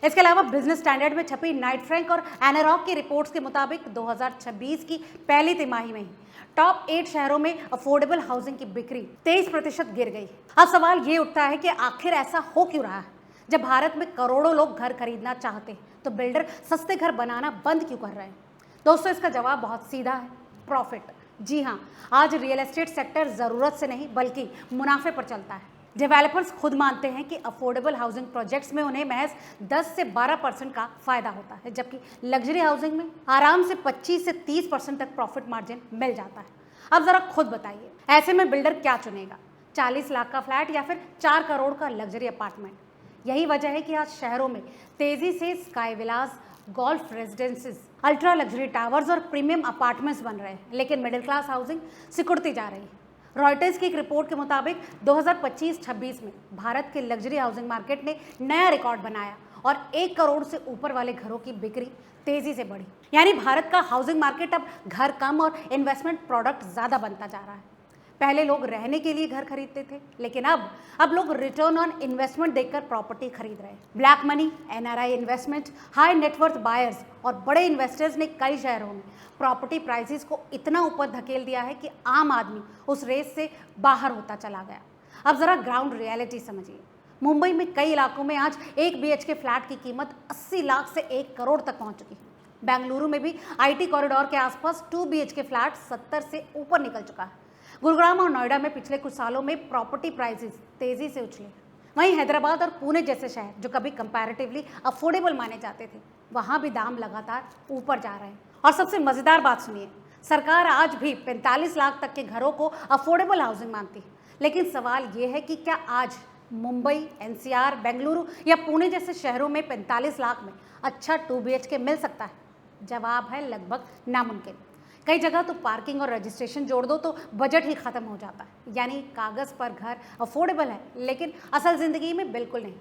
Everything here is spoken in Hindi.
इसके अलावा बिजनेस स्टैंडर्ड में छपी नाइट फ्रैंक और एनारॉक की रिपोर्ट्स के मुताबिक 2026 की पहली तिमाही में ही टॉप 8 शहरों में अफोर्डेबल हाउसिंग की बिक्री 23% गिर गई। अब सवाल ये उठता है कि आखिर ऐसा हो क्यों रहा है? जब भारत में करोड़ों लोग घर खरीदना चाहते हैं तो बिल्डर सस्ते घर बनाना बंद क्यों कर रहे हैं? दोस्तों, इसका जवाब बहुत सीधा है, प्रॉफिट। जी हाँ, आज रियल एस्टेट सेक्टर जरूरत से नहीं बल्कि मुनाफे पर चलता है। डेवलपर्स खुद मानते हैं कि अफोर्डेबल हाउसिंग प्रोजेक्ट्स में उन्हें महज 10 से 12% का फायदा होता है, जबकि लग्जरी हाउसिंग में आराम से 25 से 30% तक प्रॉफिट मार्जिन मिल जाता है। अब जरा खुद बताइए, ऐसे में बिल्डर क्या चुनेगा? 40 लाख का फ्लैट या फिर 4 करोड़ का लग्जरी अपार्टमेंट? यही वजह है कि आज शहरों में तेजी से sky villas, golf residences, ultra luxury towers और प्रीमियम अपार्टमेंट्स बन रहे हैं, लेकिन मिडिल क्लास हाउसिंग सिकुड़ती जा रही है। रॉयटर्स की एक रिपोर्ट के मुताबिक 2025-26 में भारत के लग्जरी हाउसिंग मार्केट ने नया रिकॉर्ड बनाया और 1 करोड़ से ऊपर वाले घरों की बिक्री तेजी से बढ़ी। यानी भारत का हाउसिंग मार्केट अब घर कम और इन्वेस्टमेंट प्रोडक्ट ज्यादा बनता जा रहा है। पहले लोग रहने के लिए घर खरीदते थे, लेकिन अब लोग रिटर्न ऑन इन्वेस्टमेंट देखकर प्रॉपर्टी खरीद रहे हैं। Black money, NRI investment, high net worth buyers और बड़े इन्वेस्टर्स ने कई शहरों में प्रॉपर्टी प्राइसेस को इतना ऊपर धकेल दिया है कि आम आदमी उस रेस से बाहर होता चला गया। अब जरा ग्राउंड रियलिटी समझिए। मुंबई में कई इलाकों में आज 1 BHK फ्लैट की कीमत 80 लाख से 1 करोड़ तक पहुंच चुकी है। बेंगलुरु में भी IT कॉरिडोर के आसपास 2 BHK फ्लैट 70 से ऊपर निकल चुका है। गुरुग्राम और नोएडा में पिछले कुछ सालों में प्रॉपर्टी प्राइसेस तेजी से उछले। वहीं हैदराबाद और पुणे जैसे शहर जो कभी कंपैरेटिवली अफोर्डेबल माने जाते थे, वहां भी दाम लगातार ऊपर जा रहे हैं। और सबसे मजेदार बात सुनिए, सरकार आज भी 45 लाख तक के घरों को अफोर्डेबल हाउसिंग मानती है, लेकिन सवाल ये है कि क्या आज मुंबई, NCR, बेंगलुरु या पुणे जैसे शहरों में 45 लाख में अच्छा 2 BHK मिल सकता है? जवाब है लगभग नामुमकिन। कई जगह तो पार्किंग और रजिस्ट्रेशन जोड़ दो तो बजट ही खत्म हो जाता है। यानी कागज पर घर अफोर्डेबल है, लेकिन असल जिंदगी में बिल्कुल नहीं।